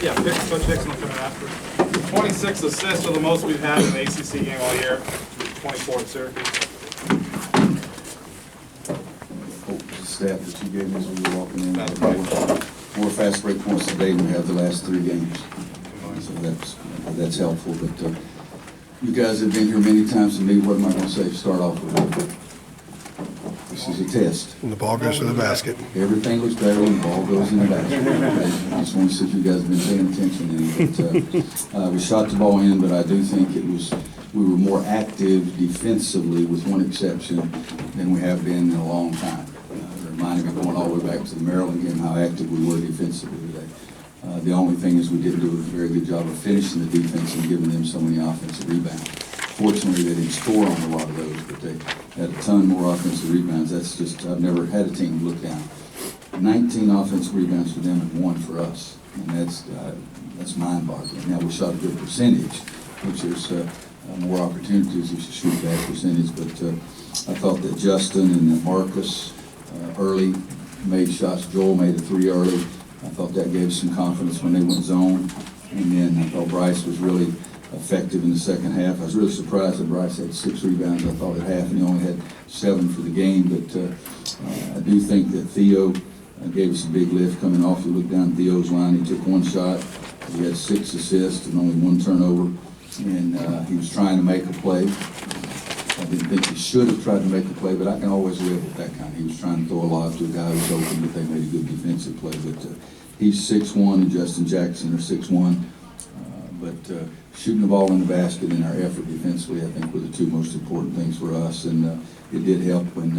Yeah, Coach Dixon will come in after. 26 assists are the most we've had in the ACC game all year. 24 at Syracuse. The stat that you gave me as we were walking in, more fast break points today than we have the last 3 games. So that's helpful. But you guys have been here many times to me. What am I going to say? Start off with this is a test. And the ball goes to the basket. Everything looks better when the ball goes in the basket. I just want to see if you guys have been paying attention. But, we shot the ball in, but I do think we were more active defensively, with one exception, than we have been in a long time. It reminded me, going all the way back to the Maryland game, how active we were defensively today. The only thing is we didn't do a very good job of finishing the defense and giving them so many offensive rebounds. Fortunately, they didn't score on a lot of those, but they had a ton more offensive rebounds. That's just, I've never had a team look down. 19 offensive rebounds for them and 1 for us, and that's mind-boggling. Now, we shot a good percentage, which is more opportunities. We should shoot that percentage, but I thought that Justin and Marcus early made shots. Joel made a 3 early. I thought that gave some confidence when they went zone. And then I thought Bryce was really effective in the second half. I was really surprised that Bryce had 6 rebounds. I thought at half, and he only had 7 for the game. But I do think that Theo gave us a big lift coming off. You look down Theo's line, he took 1 shot. He had 6 assists and only 1 turnover. And he was trying to make a play. I didn't think he should have tried to make a play, but I can always live with that kind. He was trying to throw a lob to a guy who's open, but they made a good defensive play. But he's 6'1", and Justin Jackson are 6'1". But shooting the ball in the basket and our effort defensively, I think, were the 2 most important things for us. And it did help when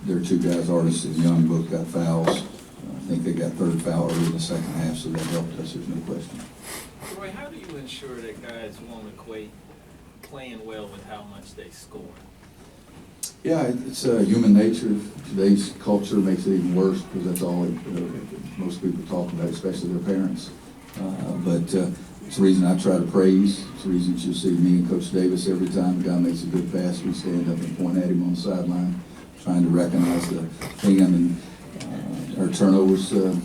their 2 guys, Artis and Young, both got fouls. I think they got 3rd foul early in the second half, so that helped us, there's no question. Roy, how do you ensure that guys won't equate playing well with how much they score? Yeah, it's human nature. Today's culture makes it even worse because that's all most people talk about, especially their parents. But it's the reason I try to praise. It's the reason you'll see me and Coach Davis every time a guy makes a good pass, we stand up and point at him on the sideline, trying to recognize the thing. I mean, our turnovers and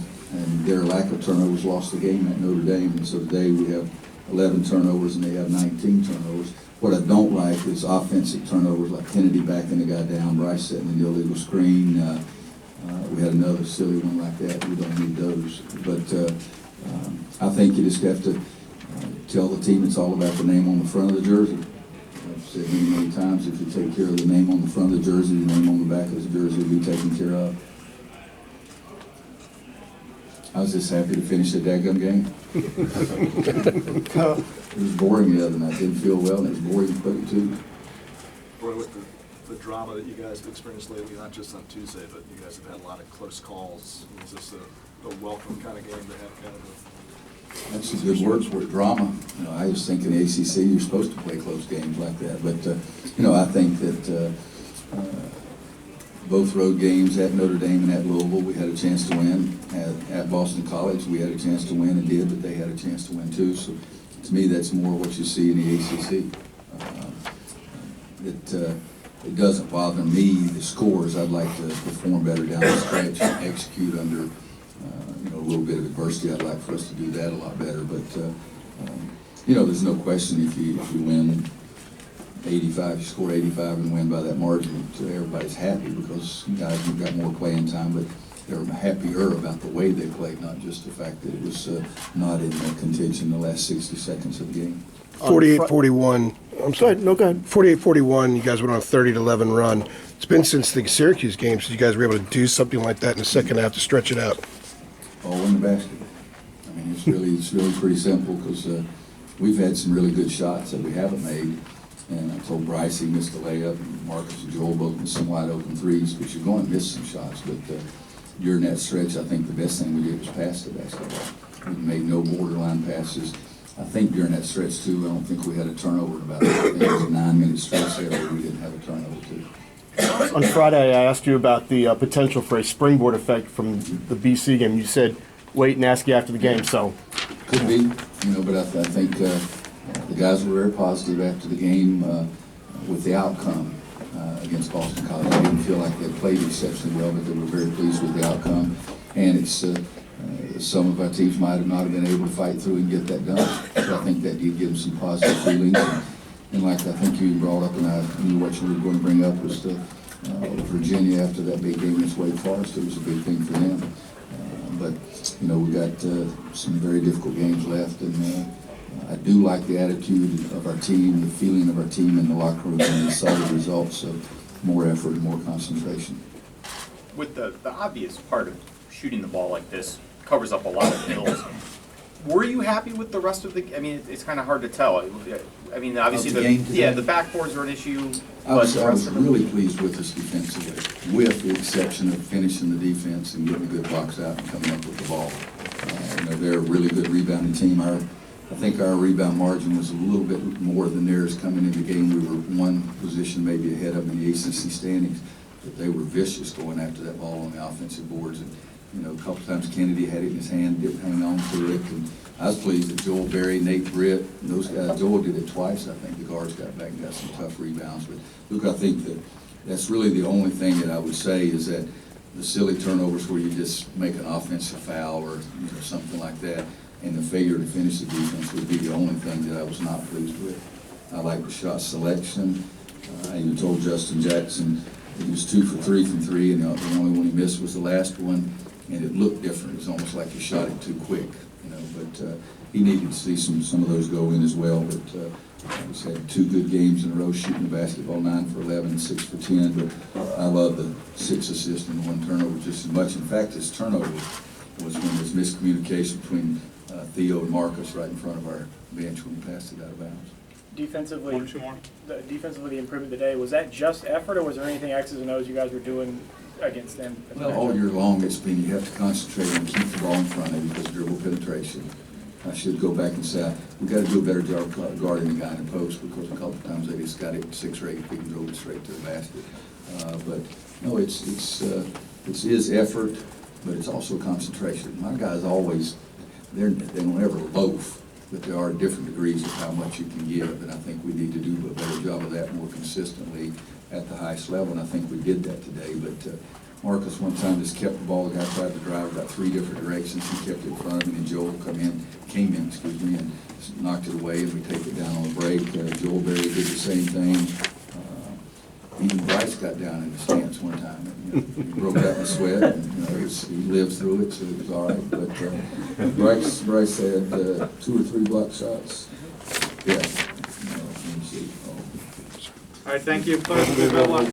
their lack of turnovers lost the game at Notre Dame. And so today we have 11 turnovers and they have 19 turnovers. What I don't like is offensive turnovers, like Kennedy backing the guy down, Bryce setting an illegal screen. We had another silly one like that. We don't need those. But I think you just have to tell the team it's all about the name on the front of the jersey. I've said many times, if you take care of the name on the front of the jersey, the name on the back of the jersey will be taken care of. I was just happy to finish the daggum game. It was boring the other night. Didn't feel well, and it was boring to play too. Roy, with the drama that you guys have experienced lately, not just on Tuesday, but you guys have had a lot of close calls. Is this a welcome kind of game to have kind of That's a good word for it, drama. You know, I just think in the ACC you're supposed to play close games like that. But, you know, I think that both road games at Notre Dame and at Louisville, we had a chance to win. At Boston College, we had a chance to win and did, but they had a chance to win too. So to me, that's more what you see in the ACC. It doesn't bother me, the scores. I'd like to perform better down the stretch and execute under you know, a little bit of adversity. I'd like for us to do that a lot better. But you know, there's no question if you win 85, you score 85 and win by that margin, so everybody's happy because guys have got more playing time, but they're happier about the way they played, not just the fact that it was not in contention the last 60 seconds of the game. 48-41. I'm sorry. No, go ahead. 48-41. You guys went on a 30-11 run. It's been since the Syracuse game since you guys were able to do something like that in the second half to stretch it out. All in the basket. I mean, it's really pretty simple because we've had some really good shots that we haven't made. And I told Bryce he missed a layup, and Marcus and Joel both missed some wide open threes, but you're going to miss some shots. But during that stretch, I think the best thing we did was pass the basketball. We made no borderline passes. I think during that stretch, too, I don't think we had a turnover about it. I think it was a 9-minute stretch there where we didn't have a turnover, too. On Friday, I asked you about the potential for a springboard effect from the BC game. You said wait and ask you after the game, so. Could be, you know, but I think the guys were very positive after the game with the outcome against Boston College. They didn't feel like they played exceptionally well, but they were very pleased with the outcome. And it's Some of our teams might have not have been able to fight through and get that done. So I think that did give them some positive feelings. And like I think you brought up, and I knew what you were going to bring up, was the Virginia after that big game against Wake Forest. It was a big thing for them. But, you know, we got some very difficult games left, and I do like the attitude of our team, the feeling of our team in the locker room, and the solid results of more effort and more concentration. With the obvious part of shooting the ball like this covers up a lot of hills. Were you happy with the rest of the? I mean, it's kind of hard to tell. I mean, obviously the game today? the backboards are an issue. I was the rest of it- really pleased with us defensively, with the exception of finishing the defense and getting a good box out and coming up with the ball. You know, they're a really good rebounding team. I think our rebound margin was a little bit more than theirs coming into the game. We were one position maybe ahead of them in the ACC standings, but they were vicious going after that ball on the offensive boards. And, you know, a couple times Kennedy had it in his hand, didn't hang on to it. And I was pleased that Joel Berry, Nate Britt, those guys, Joel did it twice. I think the guards got back and got some tough rebounds. But look, I think that that's really the only thing that I would say is that the silly turnovers where you just make an offensive foul or something like that, and the failure to finish the defense would be the only thing that I was not pleased with. I like the shot selection. I even told Justin Jackson he was 2 for 3 from 3, and the only one he missed was the last one, and it looked different. It was almost like he shot it too quick, you know. But he needed to see some of those go in as well. But he's had 2 good games in a row shooting the basketball, 9 for 11 and 6 for 10. But I love the 6 assists and 1 turnover just as much. In fact, his turnover was when there's miscommunication between Theo and Marcus right in front of our bench when he passed it out of bounds. Defensively, One or two more. defensively, the improvement today, was that just effort, or was there anything X's and O's you guys were doing against them? Well, all year long, it's been you have to concentrate and keep the ball in front of you because of dribble penetration. I should go back and say, we've got to do a better job guarding the guy in the post because a couple of times they just got it 6 or 8 feet and drove it straight to the basket. But no, it is effort, but it's also concentration. My guys always, they don't ever loaf, but there are different degrees of how much you can give, and I think we need to do a better job of that more consistently at the highest level, and I think we did that today. But Marcus one time just kept the ball, the guy tried to drive about 3 different directions, he kept it in front of him, and Joel came in, and knocked it away, and we take it down on the break. Joel Berry did the same thing. Even Bryce got down in the stance one time, and, he broke out in a sweat, and he lived through it, so it was all right. But Bryce had 2 or 3 block shots. Yeah. All right, thank you. Good luck.